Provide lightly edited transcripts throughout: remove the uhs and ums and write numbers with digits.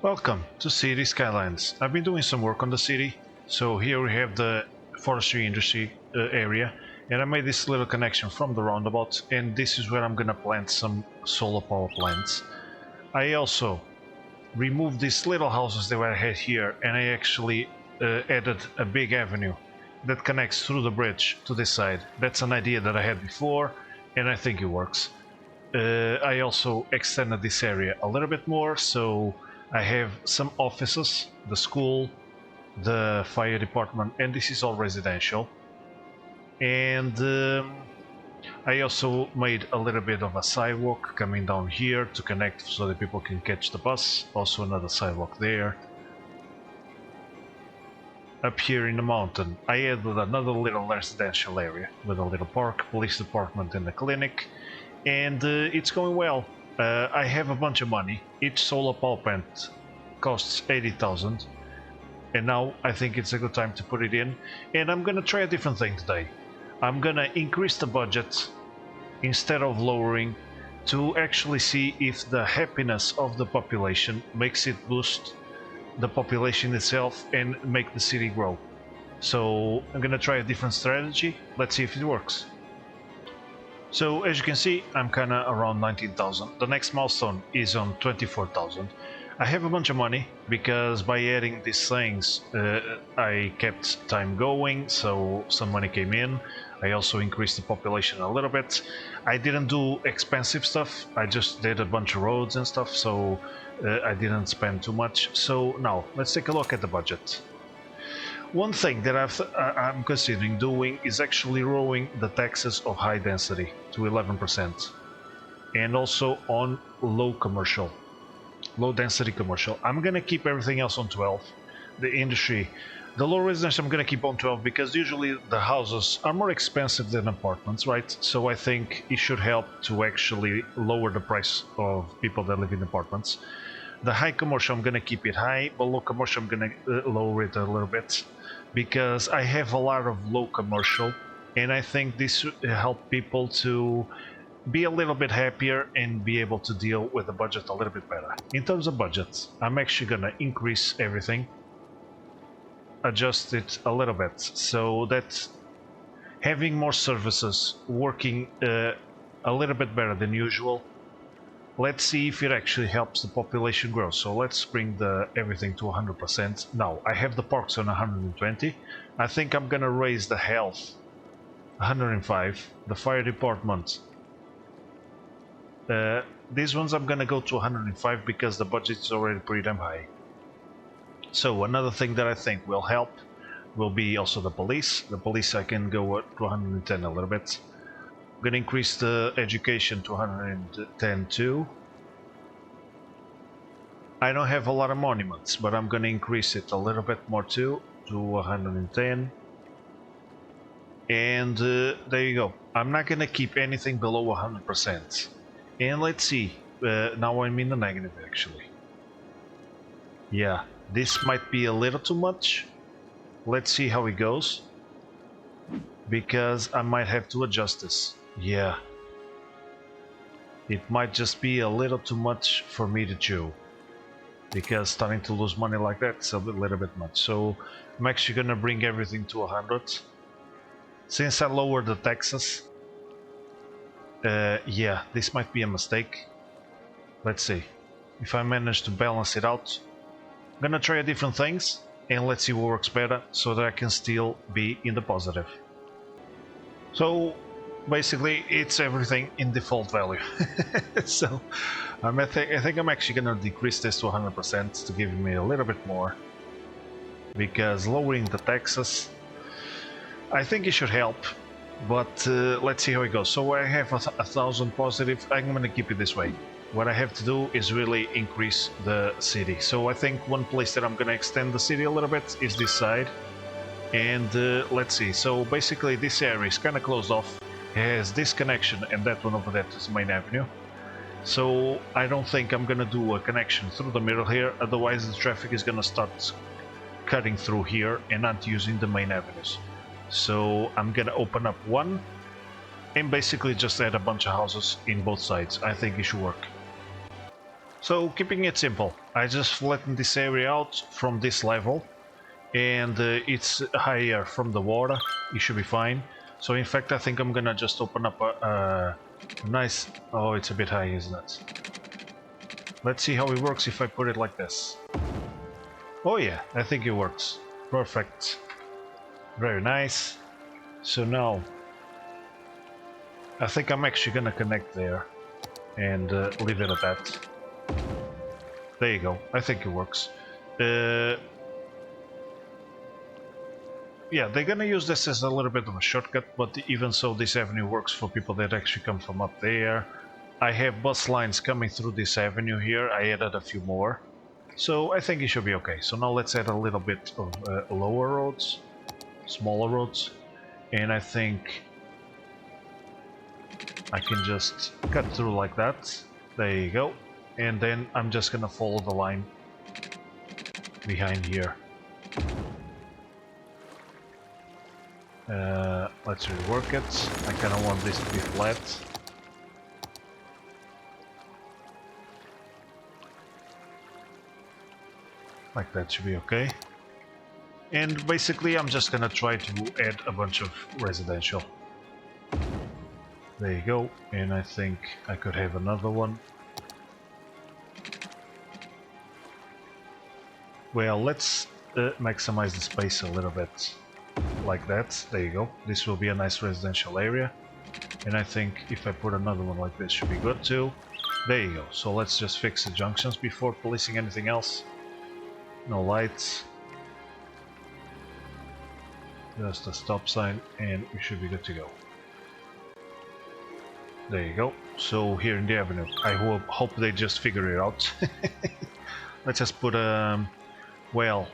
Welcome to City Skylines. I've been doing some work on the city, so here we have the forestry industry area, and I made this little connection from the roundabout, and this is where I'm gonna plant some solar power plants. I also removed these little houses that I had here, and I actually added a big avenue that connects through the bridge to this side. That's an idea that I had before, and I think it works. I also extended this area a little bit more, so I have some offices, the school, the fire department, and this is all residential. And I also made a little bit of a sidewalk coming down here to connect so that people can catch the bus. Also another sidewalk there. Up here in the mountain, I added another little residential area with a little park, police department, and a clinic. And it's going well. I have a bunch of money. Each solar power plant costs 80,000, and now I think it's a good time to put it in. And I'm gonna try a different thing today. I'm gonna increase the budget instead of lowering to actually see if the happiness of the population makes it boost the population itself and make the city grow. So I'm gonna try a different strategy. Let's see if it works. So as you can see, I'm kinda around 19,000. The next milestone is on 24,000. I have a bunch of money because by adding these things I kept time going, so some money came in. I also increased the population a little bit. I didn't do expensive stuff, I just did a bunch of roads and stuff, so I didn't spend too much. So now let's take a look at the budget. One thing that I'm considering doing is actually lowering the taxes of high density to 11%, and also on low density commercial. I'm gonna keep everything else on 12. The industry, the low residential, I'm gonna keep on 12 because usually the houses are more expensive than apartments, right? So I think it should help to actually lower the price of people that live in apartments. The high commercial, I'm gonna keep it high, but low commercial, I'm gonna lower it a little bit because I have a lot of low commercial, and I think this should help people to be a little bit happier and be able to deal with the budget a little bit better. In terms of budgets, I'm actually gonna increase everything, adjust it a little bit so that having more services working a little bit better than usual. Let's see if it actually helps the population grow. So let's bring everything to 100%. Now, I have the parks on 120. I think I'm gonna raise the health 105, the fire department. These ones I'm gonna go to 105 because the budget is already pretty damn high. So another thing that I think will help will be also the police. The police I can go to 110 a little bit. I'm gonna increase the education to 110 too. I don't have a lot of monuments, but I'm gonna increase it a little bit more too, to 110. And there you go. I'm not gonna keep anything below 100%. And let's see, now I'm in the negative actually. Yeah, this might be a little too much. Let's see how it goes, because I might have to adjust this. Yeah, it might just be a little too much for me to chew, because starting to lose money like that's a little bit much. So I'm actually gonna bring everything to 100 since I lowered the taxes. Yeah, this might be a mistake. Let's see if I manage to balance it out. I'm gonna try different things and let's see what works better so that I can still be in the positive. So basically it's everything in default value. So I think I'm actually gonna decrease this to 100% to give me a little bit more, because lowering the taxes I think it should help, but let's see how it goes. So I have 1,000 positive. I'm gonna keep it this way. What I have to do is really increase the city. So I think one place that I'm gonna extend the city a little bit is this side. And let's see, so basically this area is kind of closed off. It has this connection and that one over there is the main avenue. So I don't think I'm gonna do a connection through the middle here, otherwise the traffic is gonna start cutting through here and not using the main avenues. So I'm gonna open up one and basically just add a bunch of houses in both sides. I think it should work. So keeping it simple, I just flattened this area out from this level, and it's higher from the water. It should be fine. So in fact, I think I'm gonna just open up a nice... Oh, it's a bit high, isn't it? Let's see how it works if I put it like this. Oh yeah, I think it works. Perfect. Very nice. So now, I think I'm actually gonna connect there and leave it at that. There you go. I think it works. Yeah, they're gonna use this as a little bit of a shortcut, but even so, this avenue works for people that actually come from up there. I have bus lines coming through this avenue here. I added a few more. So I think it should be okay. So now let's add a little bit of lower roads, smaller roads, and I think I can just cut through like that. There you go. And then I'm just gonna follow the line behind here. Let's rework it. I kind of want this to be flat. Like that should be okay. And basically I'm just gonna try to add a bunch of residential. There you go. And I think I could have another one. Well, let's maximize the space a little bit. Like that. There you go. This will be a nice residential area. And I think if I put another one like this should be good too. There you go. So let's just fix the junctions before policing anything else. No lights. Just a stop sign and we should be good to go. There you go. So here in the avenue, I hope they just figure it out. Let's just put well,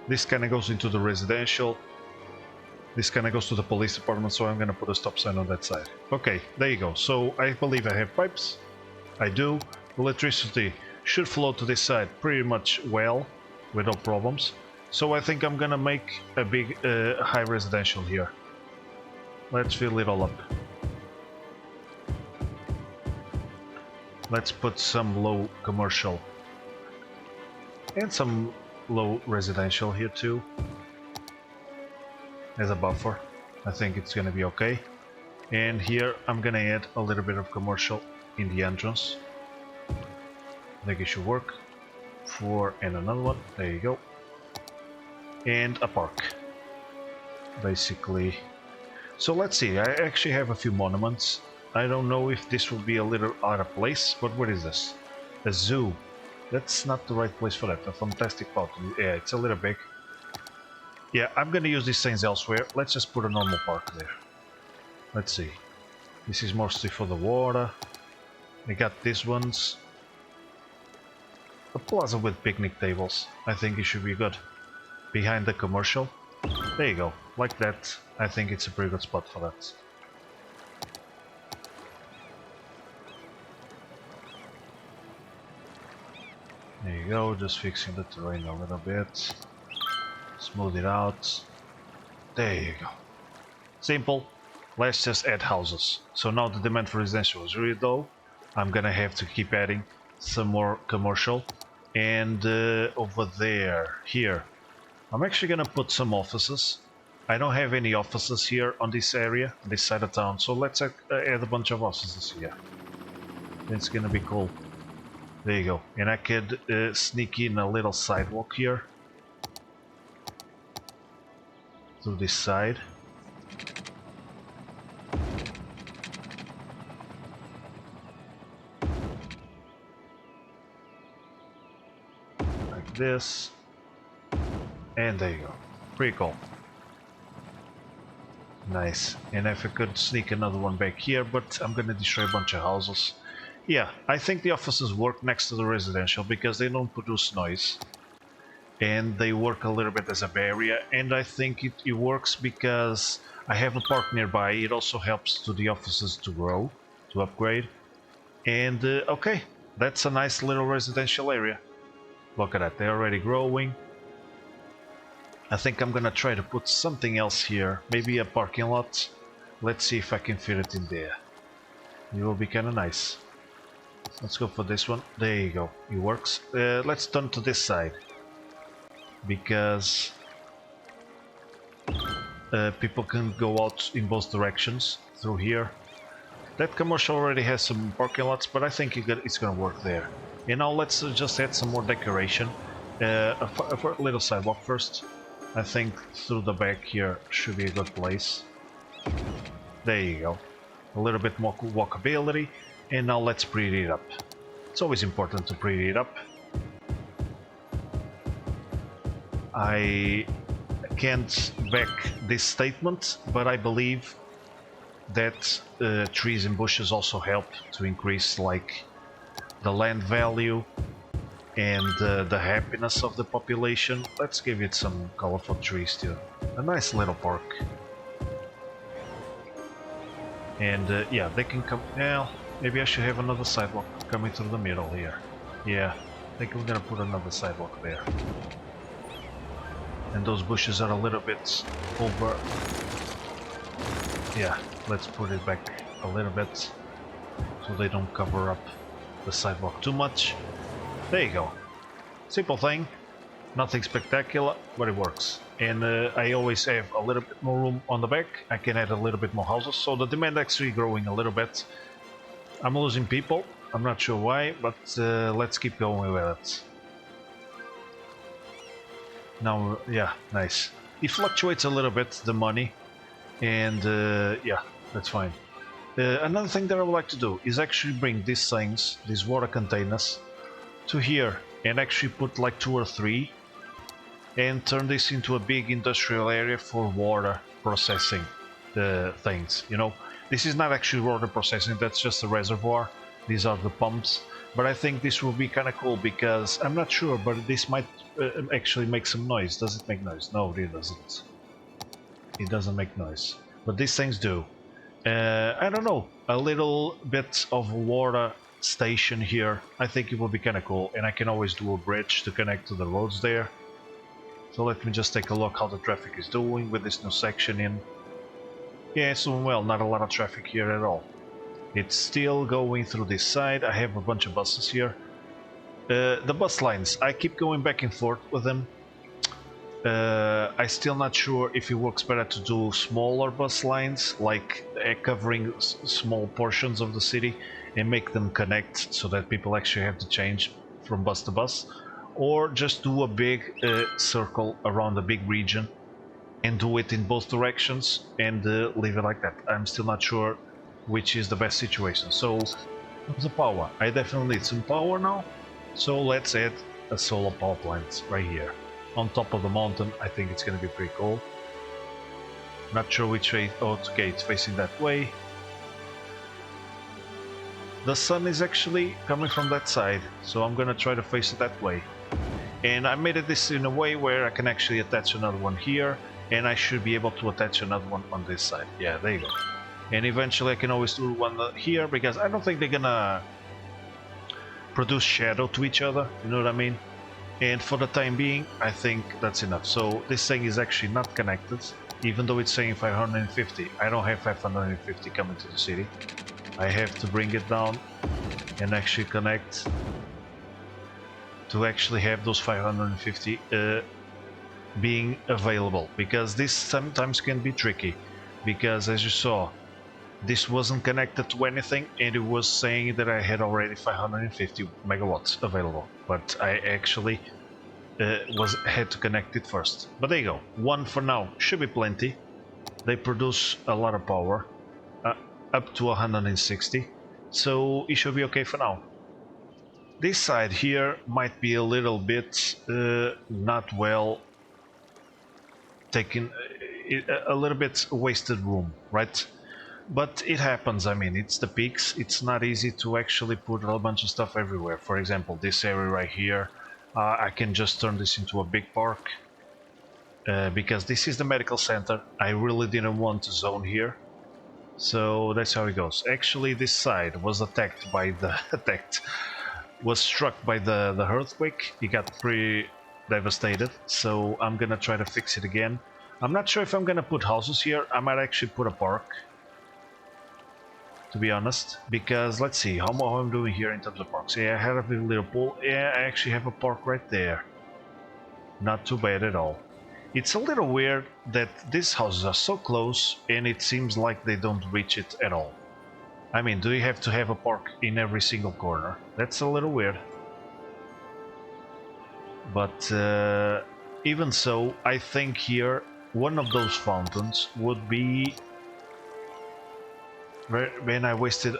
this kind of goes into the residential. This kind of goes to the police department, so I'm gonna put a stop sign on that side. Okay, there you go. So I believe I have pipes. I do. Electricity should flow to this side pretty much well, without problems. So I think I'm gonna make a big high residential here. Let's fill it all up. Let's put some low commercial and some low residential here too. As a buffer. I think it's gonna be okay. And here I'm gonna add a little bit of commercial in the entrance. I think it should work. And another one. There you go. And a park. Basically. So let's see. I actually have a few monuments. I don't know if this will be a little out of place, but what is this? A zoo. That's not the right place for that. A fantastic fountain. Yeah, it's a little big. Yeah, I'm gonna use these things elsewhere. Let's just put a normal park there. Let's see. This is mostly for the water. I got these ones. A plaza with picnic tables. I think it should be good. Behind the commercial. There you go. Like that. I think it's a pretty good spot for that. There you go. Just fixing the terrain a little bit. Smooth it out. There you go. Simple. Let's just add houses. So now the demand for residential is really low. I'm gonna have to keep adding some more commercial. And over there, here, I'm actually gonna put some offices. I don't have any offices here on this area, on this side of town. So let's add a bunch of offices here. It's gonna be cool. There you go. And I could sneak in a little sidewalk here. To this side. Like this. And there you go. Pretty cool. Nice. And if I could sneak another one back here, but I'm gonna destroy a bunch of houses. Yeah, I think the offices work next to the residential because they don't produce noise. And they work a little bit as a barrier, and I think it works because I have a park nearby. It also helps to the offices to grow, to upgrade. And okay, that's a nice little residential area. Look at that, they're already growing. I think I'm gonna try to put something else here, maybe a parking lot. Let's see if I can fit it in there. It will be kinda nice. Let's go for this one. There you go. It works. Let's turn to this side because people can go out in both directions through here. That commercial already has some parking lots, but I think it's gonna work there. And now let's just add some more decoration. A little sidewalk first. I think through the back here should be a good place. There you go. A little bit more walkability. And now let's pretty it up. It's always important to pretty it up. I can't back this statement, but I believe that trees and bushes also help to increase like the land value and the happiness of the population. Let's give it some colorful trees too. A nice little park. And yeah, they can come. Well, maybe I should have another sidewalk coming through the middle here. Yeah, I think we're gonna put another sidewalk there. And those bushes are a little bit over. Yeah, let's put it back a little bit so they don't cover up the sidewalk too much. There you go. Simple thing, nothing spectacular, but it works. And I always have a little bit more room on the back. I can add a little bit more houses, so the demand actually growing a little bit. I'm losing people, I'm not sure why, but let's keep going with it. Now, yeah, nice. It fluctuates a little bit, the money, and yeah, that's fine. Another thing that I would like to do is actually bring these things, these water containers, to here and actually put like 2 or 3 and turn this into a big industrial area for water processing things. You know, this is not actually water processing, that's just a reservoir. These are the pumps. But I think this will be kind of cool because I'm not sure, but this might actually make some noise. Does it make noise? No, it doesn't. It doesn't make noise. But these things do. I don't know, a little bit of water station here. I think it will be kind of cool, and I can always do a bridge to connect to the roads there. So let me just take a look how the traffic is doing with this new section in. Yeah, it's doing well, not a lot of traffic here at all. It's still going through this side. I have a bunch of buses here. The bus lines, I keep going back and forth with them. I'm still not sure if it works better to do smaller bus lines, like covering small portions of the city and make them connect so that people actually have to change from bus to bus, or just do a big circle around a big region and do it in both directions and leave it like that. I'm still not sure which is the best situation. So the power, I definitely need some power now, so let's add a solar power plant right here on top of the mountain. I think it's going to be pretty cool. Not sure which way. Oh, okay, it's facing that way. The sun is actually coming from that side, so I'm gonna try to face it that way. And I made this in a way where I can actually attach another one here, and I should be able to attach another one on this side. Yeah, there you go. And eventually I can always do one here, because I don't think they're gonna produce shadow to each other, you know what I mean? And for the time being, I think that's enough. So this thing is actually not connected, even though it's saying 550. I don't have 550 coming to the city. I have to bring it down and actually connect to actually have those 550 being available, because this sometimes can be tricky, because as you saw, this wasn't connected to anything and it was saying that I had already 550 megawatts available, but I actually had to connect it first. But there you go, one for now should be plenty. They produce a lot of power, up to 160, so it should be okay for now. This side here might be a little bit not well taken, a little bit wasted room, right? But it happens. I mean, it's the peaks, it's not easy to actually put a bunch of stuff everywhere. For example, this area right here, I can just turn this into a big park, because this is the medical center. I really didn't want to zone here. So that's how it goes. Actually, this side was attacked by the was struck by the earthquake. It got pretty devastated, so I'm gonna try to fix it again. I'm not sure if I'm gonna put houses here. I might actually put a park. to be honest, because let's see how I'm doing here in terms of parks. Yeah, I have a little pool. Yeah, I actually have a park right there. Not too bad at all. It's a little weird that these houses are so close and it seems like they don't reach it at all. I mean, do you have to have a park in every single corner? That's a little weird. But even so, I think here one of those fountains would be when I wasted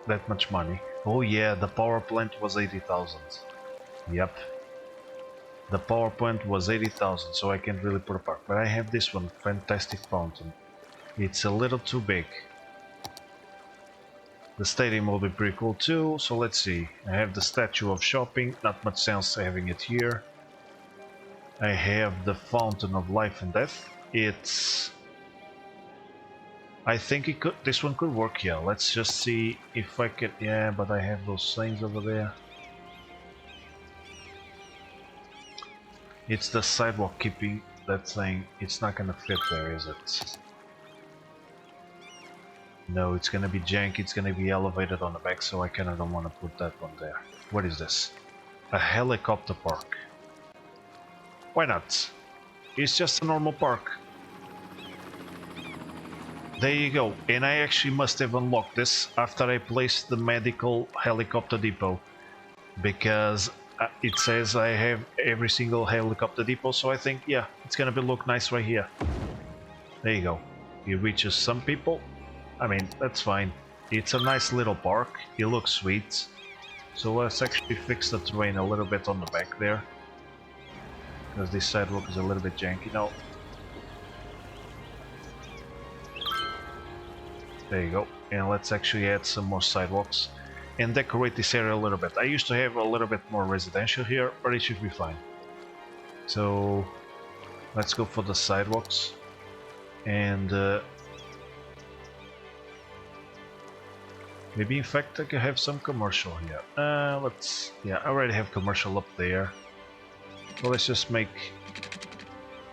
that much money. Oh yeah, the power plant was 80,000. Yep. The power plant was 80,000, so I can't really put a park. But I have this one, fantastic fountain. It's a little too big. The stadium will be pretty cool too, so let's see. I have the statue of shopping, not much sense having it here. I have the fountain of life and death. It's... I think this one could work, yeah. Let's just see if I can... Yeah, but I have those things over there. It's the sidewalk keeping that thing. It's not gonna fit there, is it? No, it's gonna be janky, it's gonna be elevated on the back, so I kinda don't wanna put that one there. What is this? A helicopter park. Why not? It's just a normal park. There you go, and I actually must have unlocked this after I placed the medical helicopter depot, because it says I have every single helicopter depot, so I think, yeah, it's gonna look nice right here. There you go. It reaches some people. I mean, that's fine. It's a nice little park. It looks sweet. So let's actually fix the terrain a little bit on the back there, because this sidewalk is a little bit janky now. There you go. And let's actually add some more sidewalks and decorate this area a little bit. I used to have a little bit more residential here, but it should be fine. So let's go for the sidewalks. And maybe in fact I could have some commercial here. Yeah, I already have commercial up there. So let's just make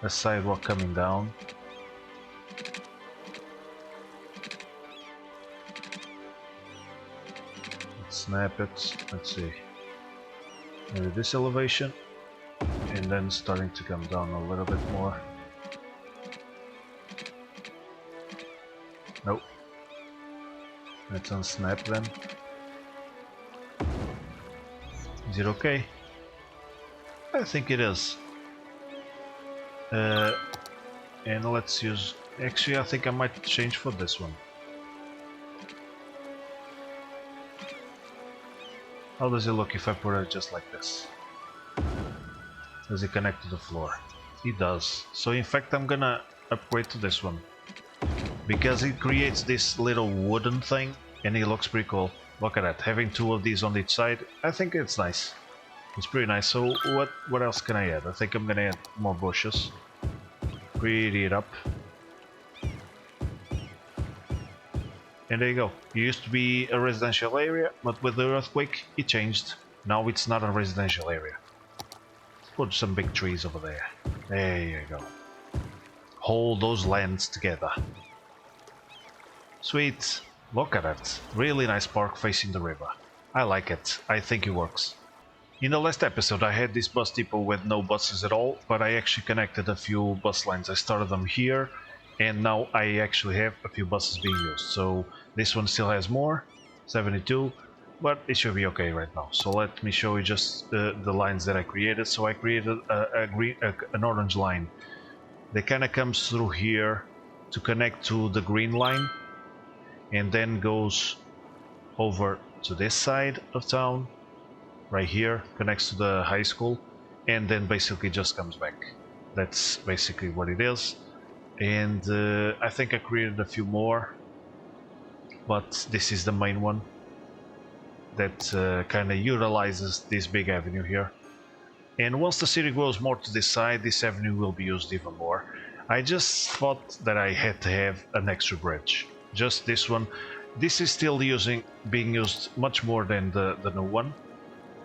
a sidewalk coming down. Snap it, let's see, maybe this elevation, and then starting to come down a little bit more. Nope. Let's unsnap them. Is it okay? I think it is. And let's use... Actually, I think I might change for this one. How does it look if I put it just like this? Does it connect to the floor? It does. So in fact I'm gonna upgrade to this one, because it creates this little wooden thing and it looks pretty cool. Look at that, having two of these on each side. I think it's nice. It's pretty nice. So what else can I add? I think I'm gonna add more bushes. Pretty it up. And there you go. It used to be a residential area, but with the earthquake it changed. Now it's not a residential area. Put some big trees over there. There you go. Hold those lands together. Sweet. Look at that. Really nice park facing the river. I like it. I think it works. In the last episode I had this bus depot with no buses at all, but I actually connected a few bus lines. I started them here, and now I actually have a few buses being used. So this one still has more, 72, but it should be okay right now. So let me show you just the lines that I created. So I created an orange line that kind of comes through here to connect to the green line, and then goes over to this side of town, right here, connects to the high school, and then basically just comes back. That's basically what it is. And I think I created a few more, but this is the main one that kind of utilizes this big avenue here. And once the city grows more to this side, this avenue will be used even more. I just thought that I had to have an extra bridge. Just this one. This is still being used much more than the new one,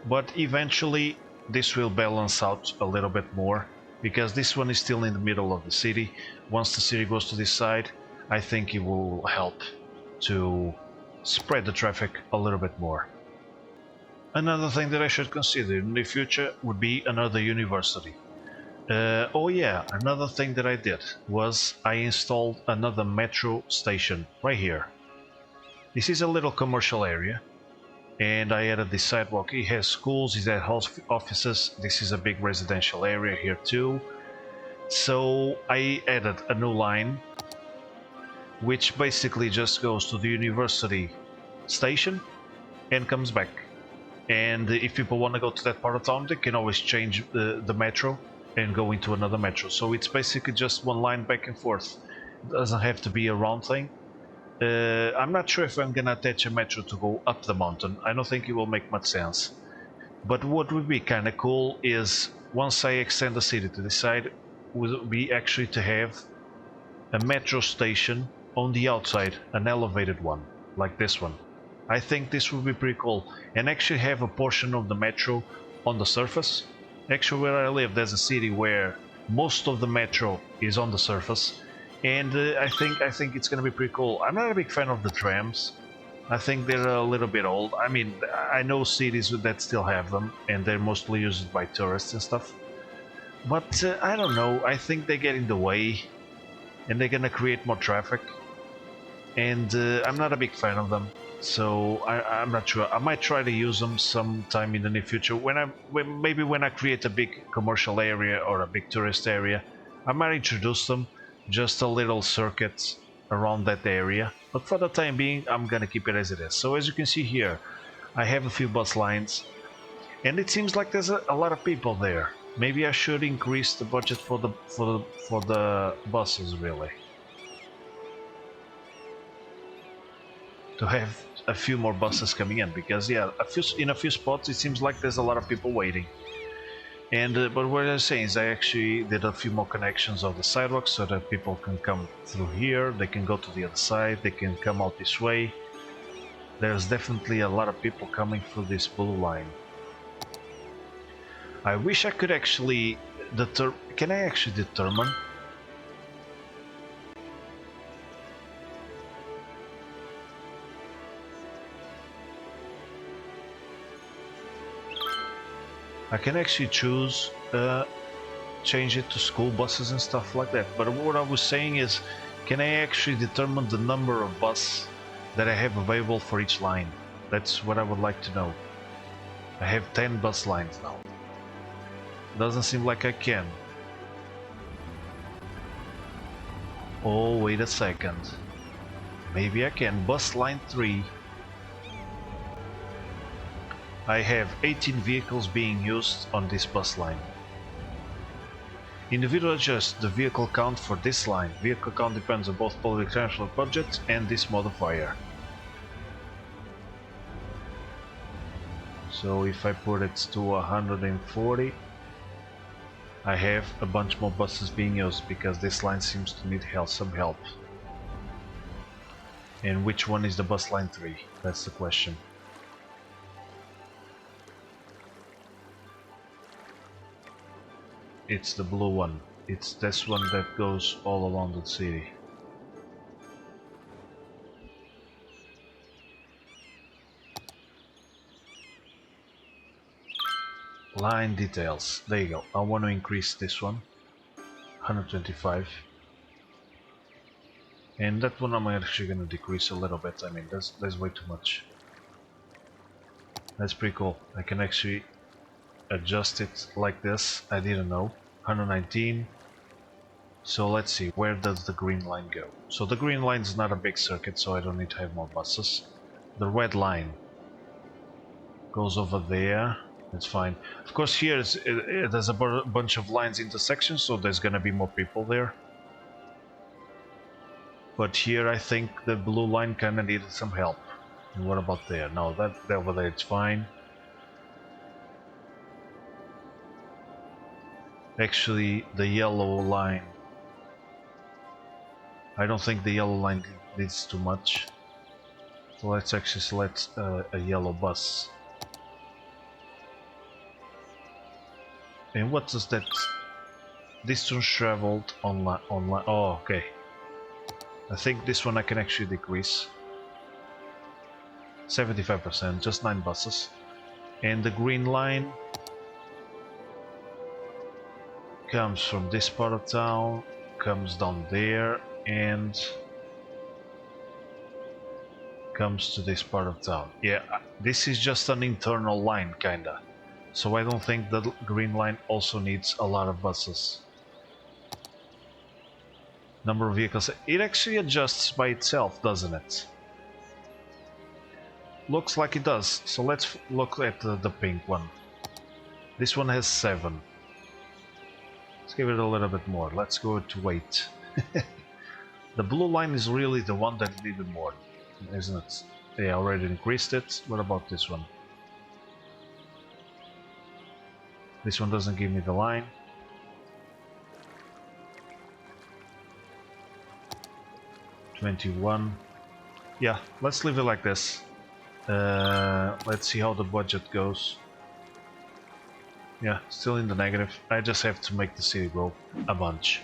but eventually this will balance out a little bit more, because this one is still in the middle of the city. Once the city goes to this side, I think it will help to spread the traffic a little bit more. Another thing that I should consider in the future would be another university. Oh yeah, another thing that I did was I installed another metro station right here. This is a little commercial area, and I added this sidewalk. It has schools, it has offices. This is a big residential area here too. So I added a new line, which basically just goes to the university station and comes back. And if people want to go to that part of town, they can always change the metro and go into another metro. So it's basically just one line back and forth. It doesn't have to be a round thing. I'm not sure if I'm gonna attach a metro to go up the mountain. I don't think it will make much sense. But what would be kind of cool is once I extend the city to this side, would be actually to have a metro station on the outside, an elevated one, like this one. I think this would be pretty cool, and actually have a portion of the metro on the surface. Actually, where I live, there's a city where most of the metro is on the surface, and I think it's gonna be pretty cool. I'm not a big fan of the trams. I think they're a little bit old. I mean, I know cities that still have them, and they're mostly used by tourists and stuff. But I don't know. I think they get in the way, and they're gonna create more traffic. And I'm not a big fan of them. So I'm not sure. I might try to use them sometime in the near future. Maybe when I create a big commercial area or a big tourist area, I might introduce them, just a little circuit around that area. But for the time being, I'm gonna keep it as it is. So as you can see here, I have a few bus lines, and it seems like there's a lot of people there. Maybe I should increase the budget for the buses, really, to have a few more buses coming in, because yeah, in a few spots it seems like there's a lot of people waiting. And but what I'm saying is I actually did a few more connections of the sidewalks so that people can come through here, they can go to the other side, they can come out this way. There's definitely a lot of people coming through this blue line. I wish I could actually can I actually determine? I can actually choose, change it to school buses and stuff like that. But what I was saying is, can I actually determine the number of buses that I have available for each line? That's what I would like to know. I have 10 bus lines now. Doesn't seem like I can. Oh, wait a second. Maybe I can. Bus line 3. I have 18 vehicles being used on this bus line. Individual adjust the vehicle count for this line. Vehicle count depends on both public transport budget and this modifier. So if I put it to 140, I have a bunch more buses being used because this line seems to need some help. And which one is the bus line 3? That's the question. It's the blue one. It's this one that goes all around the city. Line details. There you go. I want to increase this one. 125. And that one I'm actually going to decrease a little bit. I mean, that's way too much. That's pretty cool. I can actually adjust it like this. I didn't know. 119. So let's see, where does the green line go? So the green line is not a big circuit, so I don't need to have more buses. The red line goes over there. That's fine. Of course, here there's a bunch of lines intersections, so there's gonna be more people there. But here I think the blue line kinda needed some help. And what about there? No, that over there it's fine. Actually, the yellow line, I don't think the yellow line needs too much. So let's actually select a yellow bus. And what does that distance traveled online? Oh, okay. I think this one I can actually decrease. 75%, just 9 buses. And the green line comes from this part of town, comes down there, and comes to this part of town. Yeah, this is just an internal line, kinda. So I don't think the green line also needs a lot of buses. Number of vehicles. It actually adjusts by itself, doesn't it? Looks like it does. So let's look at the pink one. This one has 7. Let's give it a little bit more. Let's go to 8. The blue line is really the one that needed more, isn't it? They already increased it. What about this one? This one doesn't give me the line. $21. Yeah, let's leave it like this. Let's see how the budget goes. Yeah, still in the negative. I just have to make the city grow a bunch.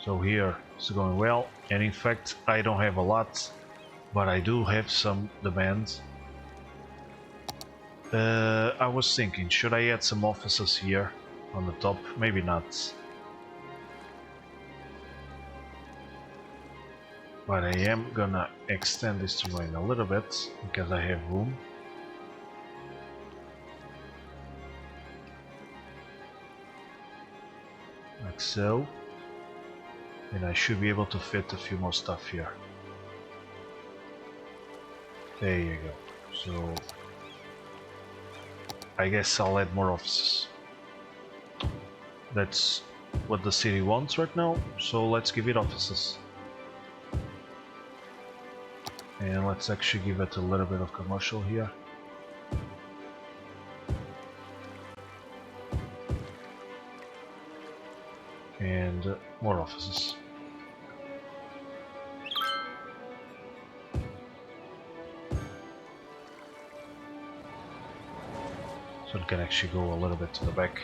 So here it's going well, and in fact I don't have a lot, but I do have some demands. I was thinking, should I add some offices here on the top? Maybe not. But I am gonna extend this terrain a little bit, because I have room. Like so. And I should be able to fit a few more stuff here. There you go. So I guess I'll add more offices. That's what the city wants right now, so let's give it offices. And let's actually give it a little bit of commercial here. And more offices. So it can actually go a little bit to the back.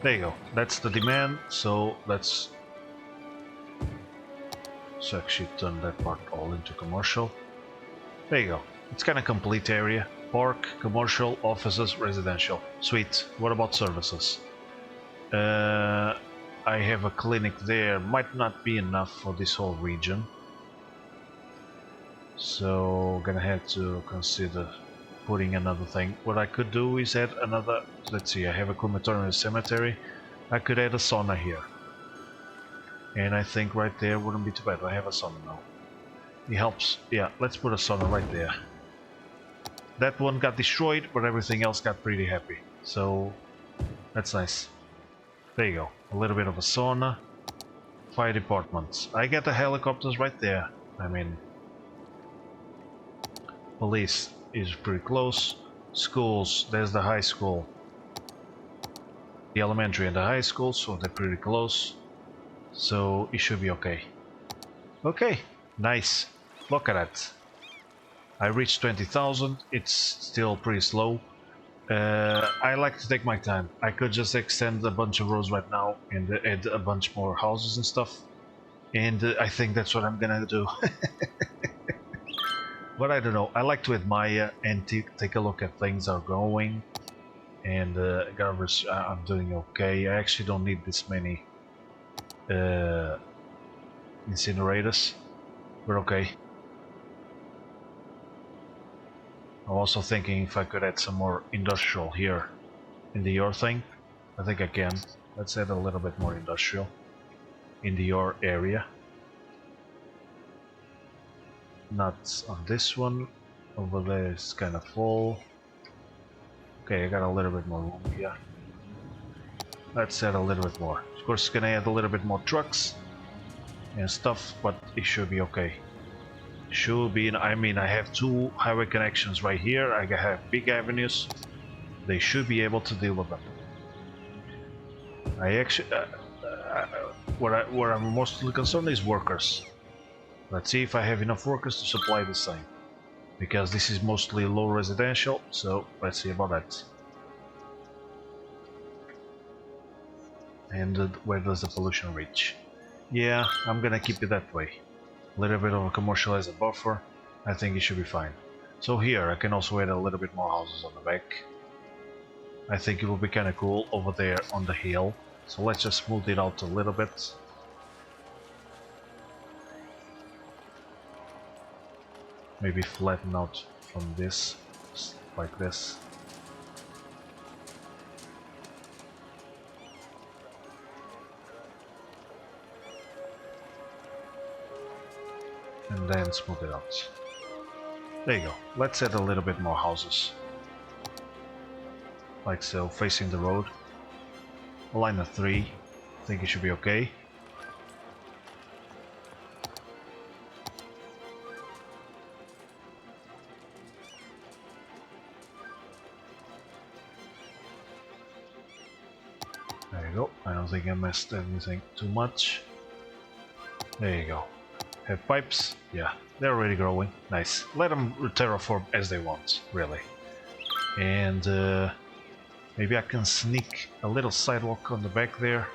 There you go. That's the demand. So let's actually turn that part all into commercial. There you go. It's kind of complete area. Park, commercial, offices, residential. Sweet. What about services? I have a clinic there. Might not be enough for this whole region. So gonna have to consider putting another thing. What I could do is add another, let's see, I have a crematorium and a cemetery. I could add a sauna here. And I think right there wouldn't be too bad. I have a sauna now. It helps. Yeah, let's put a sauna right there. That one got destroyed, but everything else got pretty happy. So that's nice. There you go. A little bit of a sauna. Fire department. I get the helicopters right there. I mean, police is pretty close. Schools, there's the high school. The elementary and the high school, so they're pretty close. So it should be okay. Okay, nice. Look at that. I reached 20,000. It's still pretty slow. I like to take my time. I could just extend a bunch of roads right now and add a bunch more houses and stuff. And I think that's what I'm gonna do. But I don't know. I like to admire and take a look at things are going. And garbage, I'm doing okay. I actually don't need this many incinerators. We're okay. I'm also thinking if I could add some more industrial here in the ore thing. I think I can. Let's add a little bit more industrial in the ore area. Not on this one. Over there is kind of full. Okay, I got a little bit more room here. Let's add a little bit more. Of course, it's gonna add a little bit more trucks and stuff, but it should be okay. Should be. I mean, I have 2 highway connections right here. I have big avenues. They should be able to deal with them. I actually, where I'm mostly concerned is workers. Let's see if I have enough workers to supply the same, because this is mostly low residential. So let's see about that. And where does the pollution reach? Yeah, I'm gonna keep it that way. A little bit of a commercialized buffer. I think it should be fine. So here I can also add a little bit more houses on the back. I think it will be kind of cool over there on the hill. So let's just smooth it out a little bit. Maybe flatten out from this, like this. And then smooth it out. There you go. Let's add a little bit more houses. Like so, facing the road. A line of 3. I think it should be okay. There you go. I don't think I messed anything too much. There you go. Have pipes? Yeah, they're already growing. Nice. Let them terraform as they want, really. And maybe I can sneak a little sidewalk on the back there.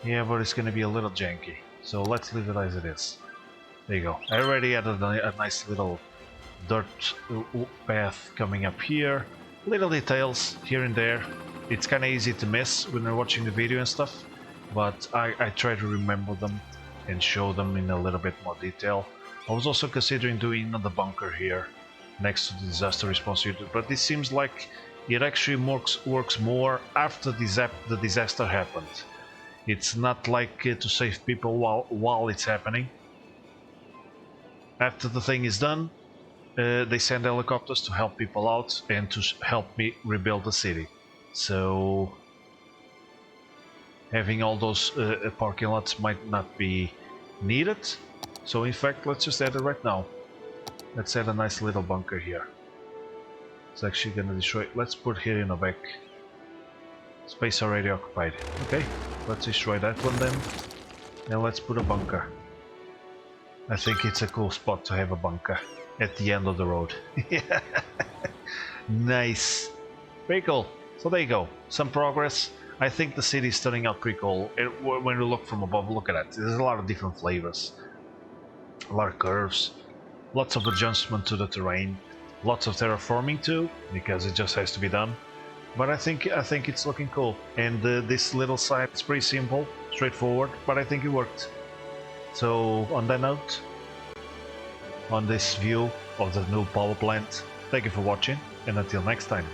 Yeah, but it's gonna be a little janky. So let's leave it as it is. There you go. I already added a nice little dirt path coming up here. Little details here and there. It's kind of easy to miss when you're watching the video and stuff, but I try to remember them and show them in a little bit more detail. I was also considering doing another bunker here next to the disaster response unit, but it seems like it actually works more after the disaster happened. It's not like to save people while it's happening. After the thing is done, they send helicopters to help people out and to help me rebuild the city. So having all those parking lots might not be needed. So in fact, let's just add it right now. Let's add a nice little bunker here. It's actually gonna destroy. Let's put here in the back. Space already occupied. Okay, let's destroy that one then. And let's put a bunker. I think it's a cool spot to have a bunker at the end of the road. Yeah. Nice. Very cool. So there you go. Some progress. I think the city is turning out pretty cool. When you look from above, look at that. There's a lot of different flavors. A lot of curves. Lots of adjustment to the terrain. Lots of terraforming too, because it just has to be done. But I think it's looking cool. And this little site is pretty simple, straightforward, but I think it worked. So on that note, on this view of the new power plant, thank you for watching, and until next time.